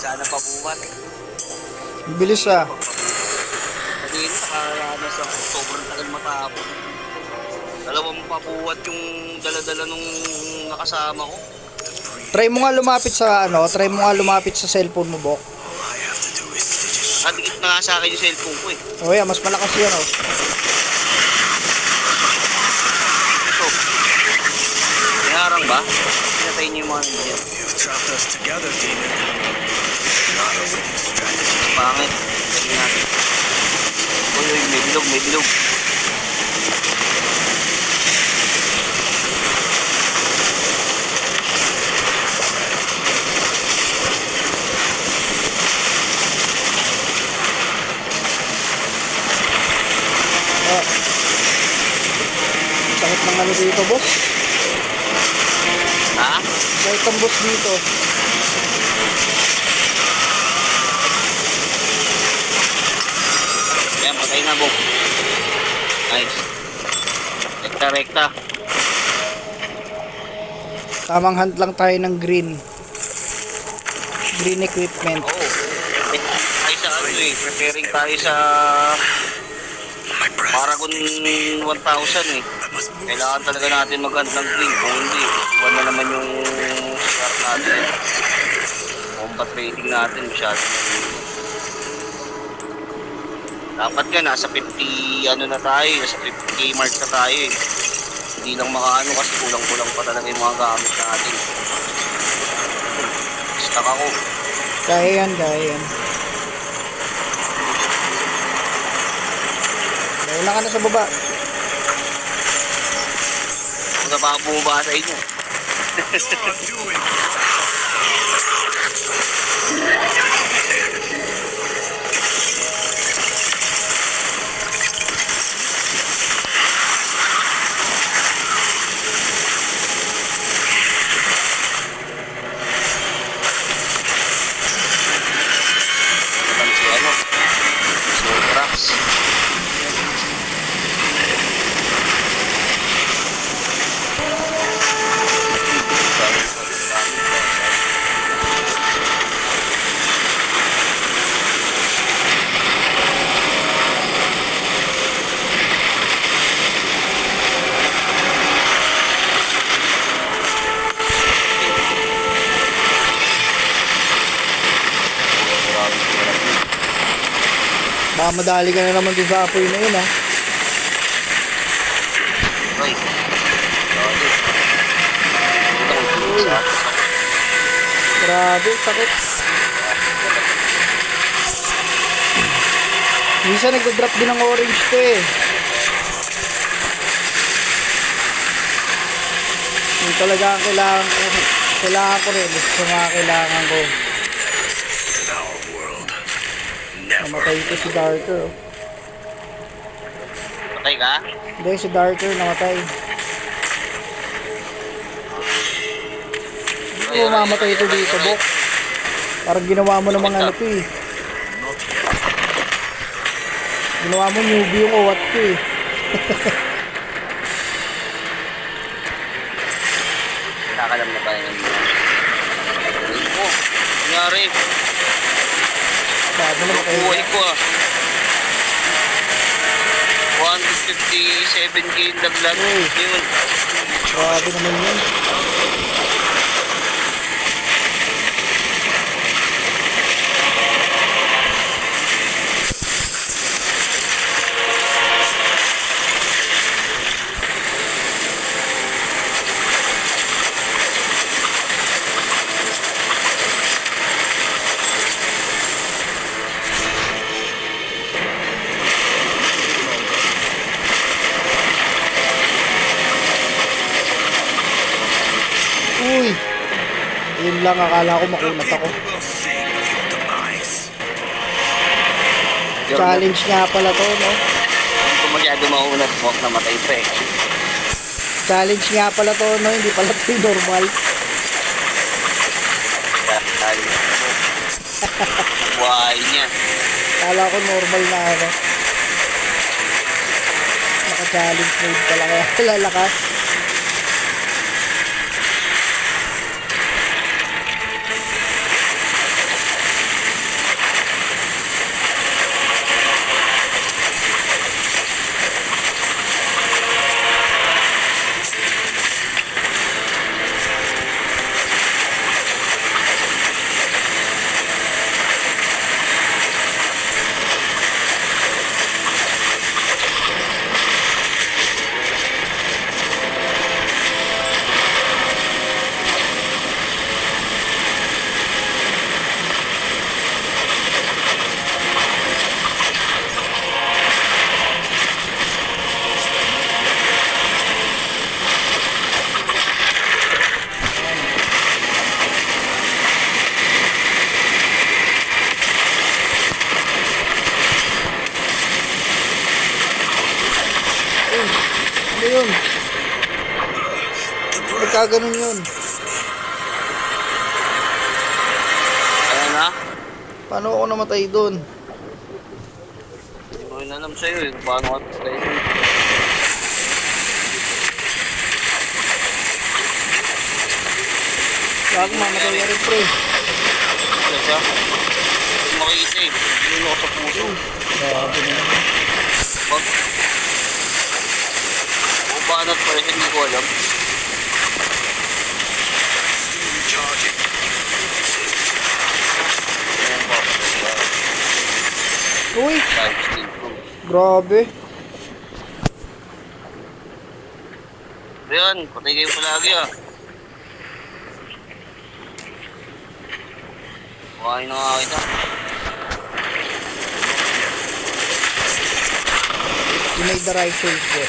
sana pabuhat. Bilis ah. Kasi nakaranas ako, sobrang tagal matapon. Dalawang pabuhat yung dala-dala nung nakasama ko. Try mo nga lumapit sa cellphone mo, Bok. Kadikit na nga sa akin yung cellphone ko eh. Oh yeah, mas malakas yan oh. Ito. May harang ba? Pinatay niyo yung mga nandiyan. Pangit. Tingnan natin. Uy, may bilog, may bilog. Sakit ng ano dito, boss. Ha? Sakit ang boss dito. Ayan, patay na, Bok. Nice. Rekta-rekta. Tamang hunt lang tayo ng green. Green equipment. Oo. Tayo sa ano eh. Preparing tayo sa Paragon 1000 eh. Kailangan talaga natin mag-hunt ng green. Kung hindi, iwan na naman yung start natin. Combat rating natin masyado. Dapat nga nasa 50 ano na tayo, nasa 50k mark na tayo eh. Hindi lang makaano kasi kulang-kulang pa talaga yung mga gamit natin. Stuck ako. Kaya yan, kaya yan. Wala ka na sa baba. Kung na baka bumaba sa inyo. Si ano? So, trucks. Baka madali ka na naman din sa apoy na yun ah. Ay. Sorry. Grabe, sakit. Minsan nagdo-drop din ng orange to eh. Yung talaga ang kailangan ko rin. Gusto mga kailangan ko. Namatay ito si Darker. Oh. Patay ka? Hindi, si Darker namatay. Hindi ko mamatay ito dito, Bok. Parang ginawa mo namang ano to eh. Ginawa mo newbie yung uwat ko eh. Nakakalam na ba yun? Oh, nangyari. Sabi naman kayo. Buhay ko ah. 157k yung daglag. Yun. Grabe naman yun. Uy! Yun lang, akala ko makunat ako. Challenge nga pala to, no? Kung masyado maunat mo, namatay pa eh. Challenge nga pala to, no? Hindi pala to yung normal. Buhay niya. Akala ko normal na ano. Naka-challenge mode pala kaya lalakas. pagka ganun yun? Ano na? Paano ako namatay doon? Hindi ko rin alam sa'yo eh. Kung paano ka tayo. Wag mamatay na rin pre. Ano siya? Hindi makikita eh. Hindi ako sa puso. Grabe naman. Pag... Kung paano pa rin, hindi ko alam. Ayan po. Uy, Live stream ko. grabe. Ayan, patay kayo palagi ah. Kuhain na nga kita. You made the right choice bro.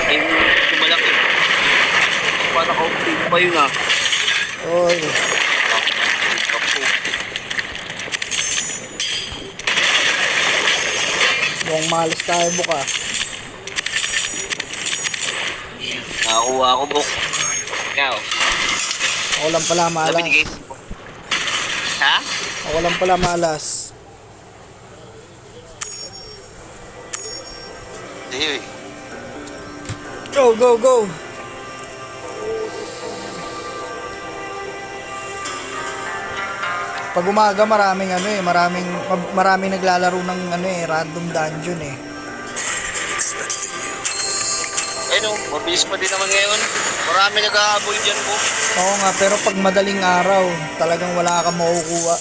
Ay, tumalak eh. Paano ka-update pa yun ah? Oy, mukhang malas tayo buka. Nakakuha ako buk. Ikaw. Ako lang pala Ano malas. binigay mo? Ha? Ako lang pala malas. Hindi eh. Go, go, go. Pag umaga maraming ano eh, maraming naglalaro ng ano eh, random dungeon eh. Eh no, mabilis pa din naman ngayon. Marami nag-aabol dyan po. Oo nga, pero pag madaling araw, talagang wala kang makukuha.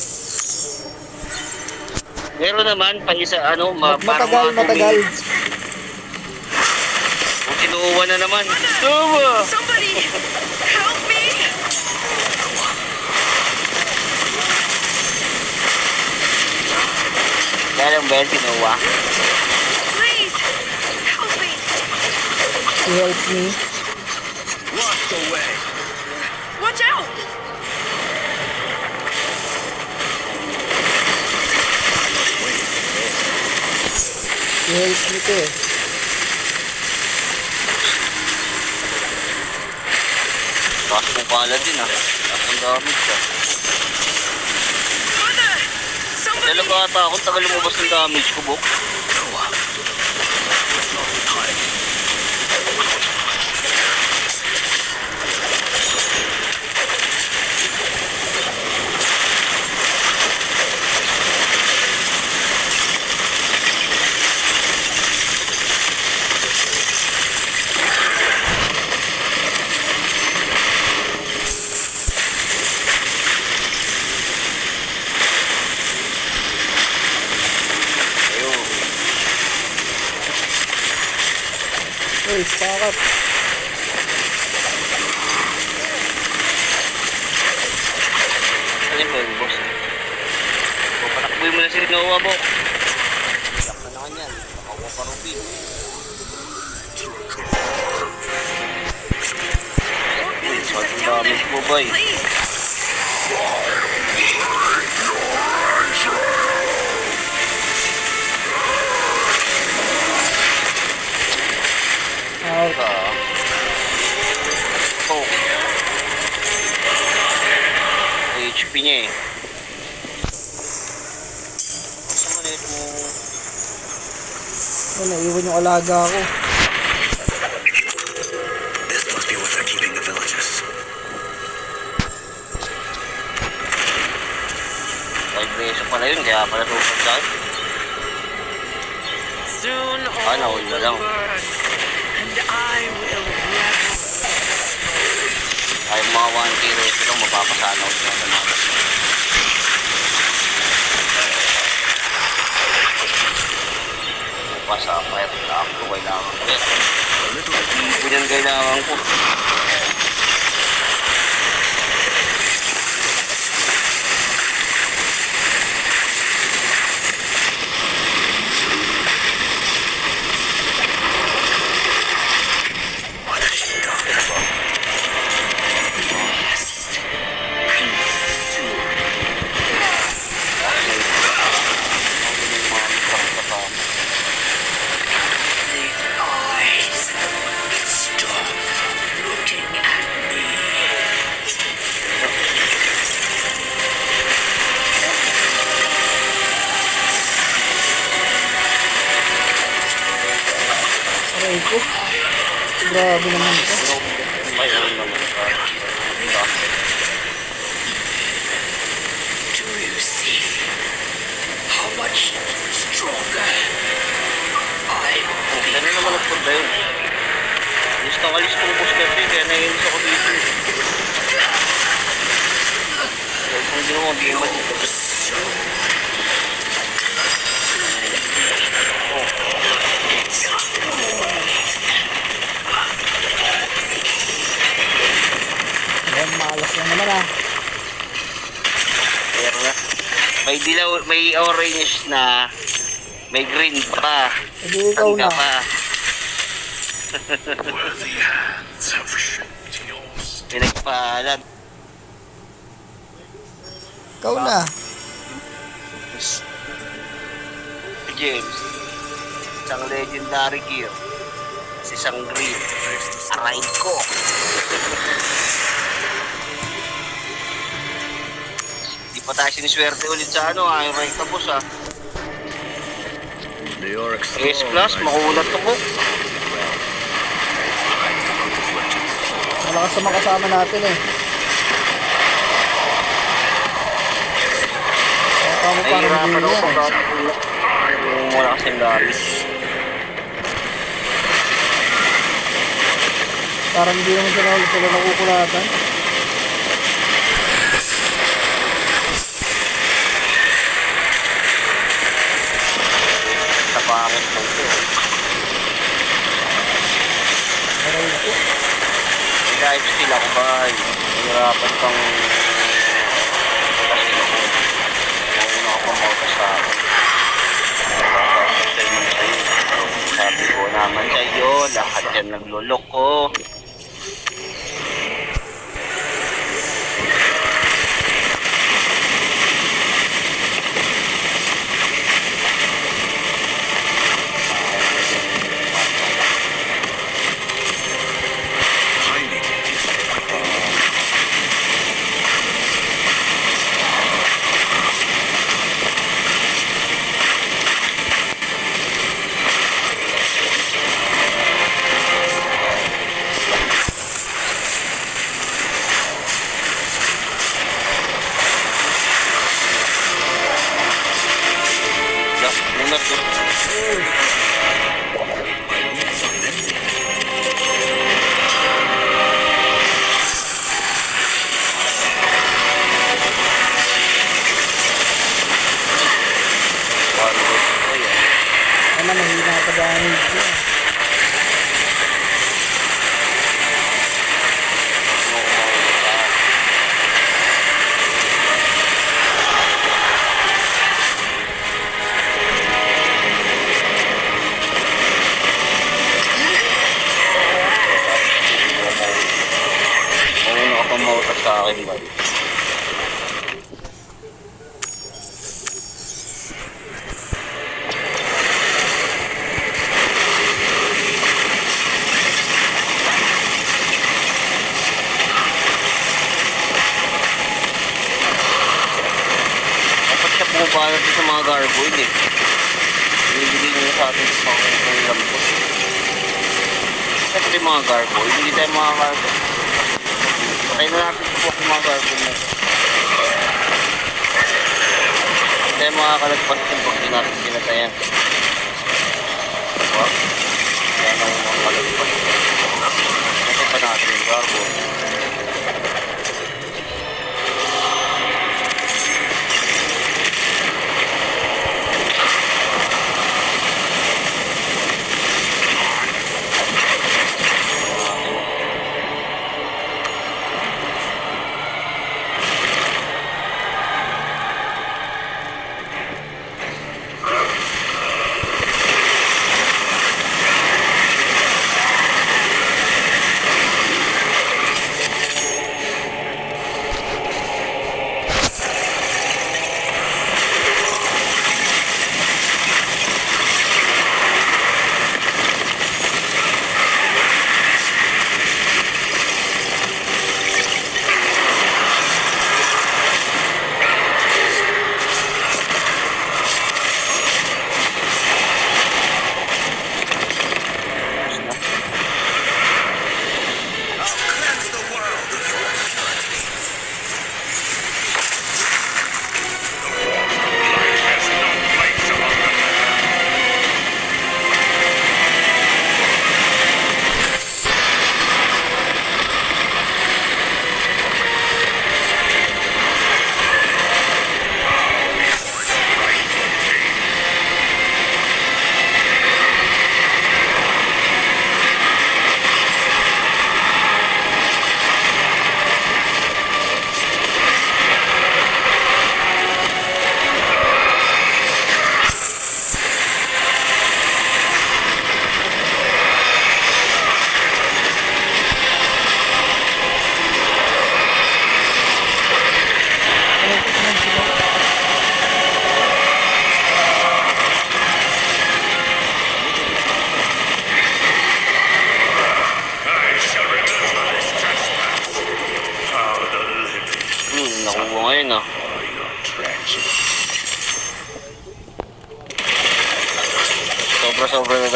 Meron naman, pa isa ano, parang Matagal, mga 2 matagal. minutes. Kung kinuha na naman. Tama! Somebody help me! Kaya lang ba yan kinuha? Please help me! To help me. Watch out! To help me to eh. Takas mo pala din ah. Takas ang gamit ka. Mother! Somebody! Talaga ata akong tagal lumabas ng damage ko, Bok. Ayun. Uy, stack up. Ano ba yung boss? O, patakboy mo na si Noah, Bok. Iyak na naman yan. Nakakuha pa Ruby. Villages are Sobrang down damage there. mo, boy. Please! Out. Oh. HP niya eh. Saan mo na ito? Oh, naiwan yung alaga ko. This must be what they're keeping the villages. Kahit beso pala yun, kaya pala super sa akin. Soon Ah, all nahuli na will lang. burn, and I will revel. Ay, mga 1K reso lang, mapapasana ko sila natin. Pasapay at ako, kailangan ko rin. Hindi yan kailangan ko. Aray ko. Grabe naman ito. Pero may ano naman. Do you see how much stronger I Kaya na naman nagpunta yun. Gusto ang alis kong booster din, kaya naiinis ako dito. Kaya kung di mo mag-iwan dito. Ayan, malas lang naman ah. Pero na. May dilaw, may orange na, may green pa. Hindi ikaw Tangga na. pa. Worthy hands have shaped yours. Pinagpaalam. Ikaw na. James. Isang legendary gear. Isang green. Aray ko. Di pa tayo siniswerte ulit sa ano, ay right tapos ah. The Yorick S plus, makulat to po. Malakas sa mga kasama natin eh. Baka mo parang Nahihirapan hindi ako yan. pag nakatulog. Wala kasing gamit. Parang hindi naman sila nakukulatan. Sa pangit mo ito. Aray ko. Live still ako ba? Nahihirapan pang kasi ako. Mauna ako pang sa akin. Sabi ko naman sa iyo, lahat yan nagluloko. hiding is a weapon. Muna to. Ano, mahina pa damage ko. Mauna ka pang mautas sa akin ba? Dapat siya pumapala dito sa mga gargoyle eh. Binibigay niya sa atin sa mga lambot. Siyempre mga gargoyle, hindi tayo mga gargoyle. Patay na natin po ang mga gargoyle na ito. Hindi tayo makakalagpas yung pag di natin pinatayan. Diba? Kaya nang makalagpas. Kasi pa natin yung gargoyle.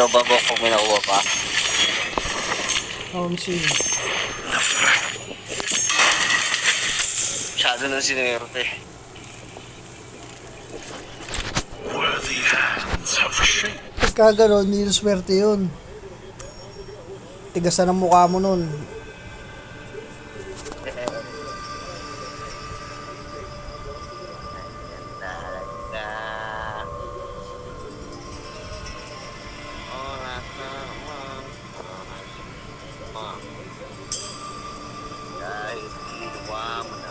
bababok kung may nakuha pa. Omsi. Masyado ng sinerte. Worthy hands have shaped. Pagka gano'n, hindi yung swerte yun. Tigasan ang mukha mo nun. Dahil ginawa mo